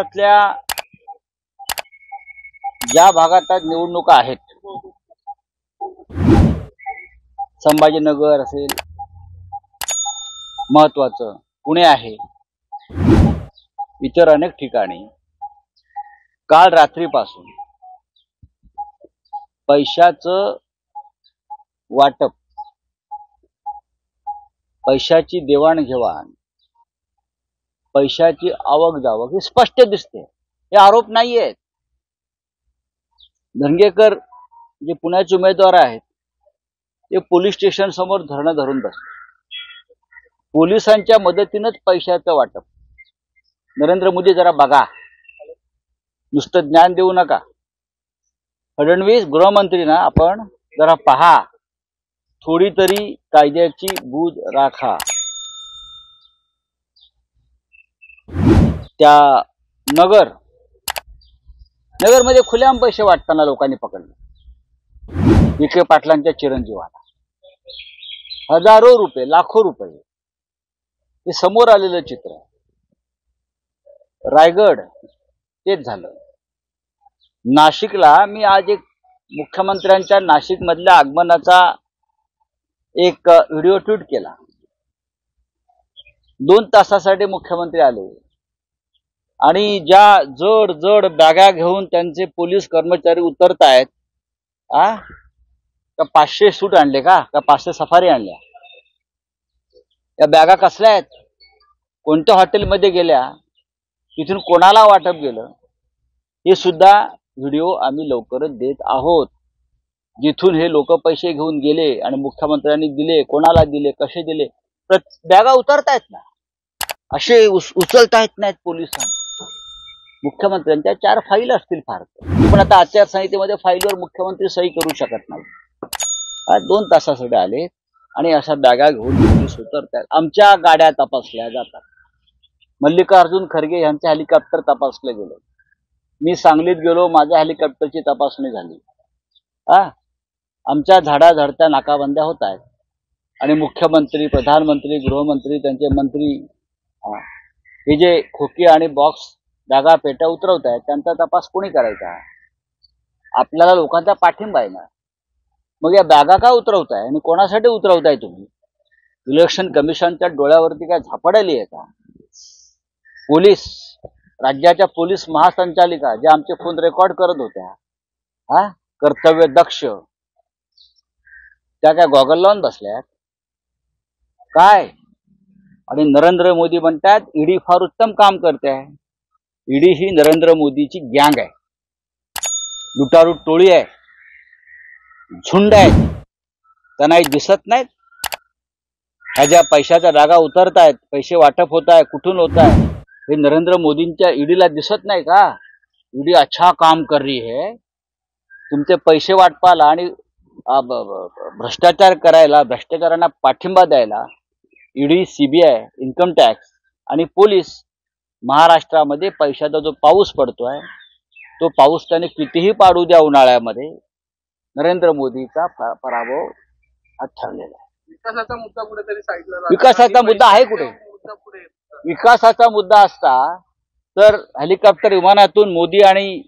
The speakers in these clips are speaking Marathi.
महाराष्ट्रातल्या ज्या भागात निवडणुका आहेत, संभाजीनगर असेल, महत्वाचं पुणे आहे, इतर अनेक ठिकाणी काल रात्रीपासून पैशाचं वाटप, पैशाची देवाणघेवाण, पैशाची आवक जावक हे स्पष्ट दिसते. हे आरोप नाही आहेत. धंगेकर जे पुण्याचे उमेदवार आहेत ते पोलीस स्टेशन समोर धरणं धरून बसले. पोलिसांच्या मदतीनंच पैशाचं वाटप. नरेंद्र मोदी जरा बघा, नुसतं ज्ञान देऊ नका. फडणवीस गृहमंत्री ना, आपण जरा पहा, थोडी तरी कायद्याची बूज राखा. त्या नगरमध्ये खुलेआम पैसे वाटताना लोकांनी पकडले. विखे पाटलांच्या चिरंजीवाला हजारो रुपये, लाखो रुपये, हे समोर आलेलं चित्र. रायगड तेच झालं. नाशिकला मी आज एक मुख्यमंत्र्यांच्या नाशिक मधल्या आगमनाचा एक व्हिडिओ ट्वीट केला. 2 तासासाठी मुख्यमंत्री आले आणि ज्या जड जड बॅगा घेऊन त्यांचे पोलीस कर्मचारी उतरतायत, का 500 सूट आणले का 500 सफारी आणल्या? या बॅगा कसल्या आहेत? कोणत्या हॉटेलमध्ये गेल्या? तिथून कोणाला वाटप गेलं? हे सुद्धा व्हिडिओ आम्ही लवकरच देत आहोत. जिथून हे लोक पैसे घेऊन गेले आणि मुख्यमंत्र्यांनी दिले, कोणाला दिले, कसे दिले, बॅगा उतरतायत ना, असे उचलतायत नाहीत पोलिसांना. मुख्यमंत्र्यांच्या 4 फाईल असतील फार, पण आता आचारसंहितेमध्ये फाईलवर मुख्यमंत्री सही करू शकत नाही. 2 तासासाठी आले आणि अशा बॅगा घेऊन पोलीस उतरतात. आमच्या गाड्या तपासल्या जातात. मल्लिकार्जुन खरगे यांचे हेलिकॉप्टर तपासले गेले. मी सांगलीत गेलो, माझ्या हेलिकॉप्टरची तपासणी झाली. आमच्या झाडाझडत्या नाकाबंद्या होत आहेत आणि मुख्यमंत्री, प्रधानमंत्री, गृहमंत्री, त्यांचे मंत्री हे जे खोकी आणि बॉक्स बॅगा पेट्या उतरवत आहेत, त्यांचा तपास कोणी करायचा? आपल्याला लोकांचा पाठिंबा आहे ना. मग या बॅगा का उतरवताय आणि कोणासाठी उतरवताय तुम्ही? इलेक्शन कमिशनच्या डोळ्यावरती काय झापड आली आहे का? पोलीस, राज्याच्या पोलीस महासंचालिका ज्या आमचे फोन रेकॉर्ड करत होत्या, कर्तव्य दक्ष, त्या काय गॉगल लावून बसल्यात काय? आणि नरेंद्र मोदी म्हणतात ईडी फार उत्तम काम करते आहे. ईडी ही नरेंद्र मोदीची गँग आहे, लुटारू टोळी आहे, झुंड आहे. त्यांना दिसत नाहीत ह्या ज्या पैशाच्या बॅगा उतरतायत, पैसे वाटप होत आहे, कुठून होत आहे, हे नरेंद्र मोदींच्या ईडीला दिसत नाही का? ईडी अच्छा काम कर रही है. तुमचे पैसे वाटपाला आणि भ्रष्टाचार करायला, भ्रष्टाचारांना पाठिंबा द्यायला ईडी, सीबीआय, इन्कम टॅक्स आणि पोलीस महाराष्ट्रामध्ये पैशाचा जो पाऊस पडतोय, तो पाऊस त्याने कितीही पाडू द्या उन्हाळ्यामध्ये, नरेंद्र मोदीचा पराभव हा ठरलेला आहे. विकासाचा मुद्दा कुठेतरी साईडला, विकासाचा मुद्दा आहे कुठे? विकासाचा मुद्दा असता तर हेलिकॉप्टर विमानातून मोदी आणि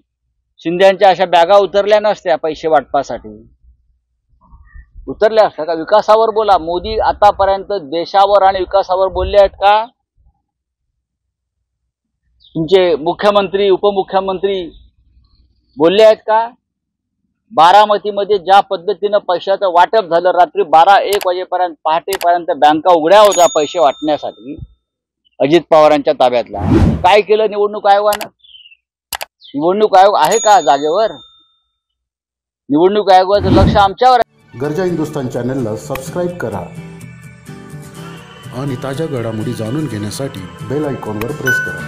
शिंदेच्या अशा बॅगा उतरल्या नसत्या. पैसे वाटपासाठी उतरल्या असत्या का? विकासावर बोला. मोदी आतापर्यंत देशावर आणि विकासावर बोलले आहेत का? तुमचे मुख्यमंत्री, उपमुख्यमंत्री बोलले आहेत का? बारामतीमध्ये ज्या पद्धतीनं पैशाचं वाटप झालं, रात्री 12-1 वाजेपर्यंत, पहाटेपर्यंत बँका उघड्या होत्या पैसे वाटण्यासाठी अजित पवारांच्या ताब्यातला. काय केलं निवडणूक आयोगानं? निवडणूक आयोग आहे का जागेवर? निवडणूक आयोगाचं लक्ष आमच्यावर आहे. गरजा हिंदुस्तान चॅनलला सबस्क्राईब करा आणि ताज्या घडामोडी जाणून घेण्यासाठी बेल आयकॉनवर प्रेस करा.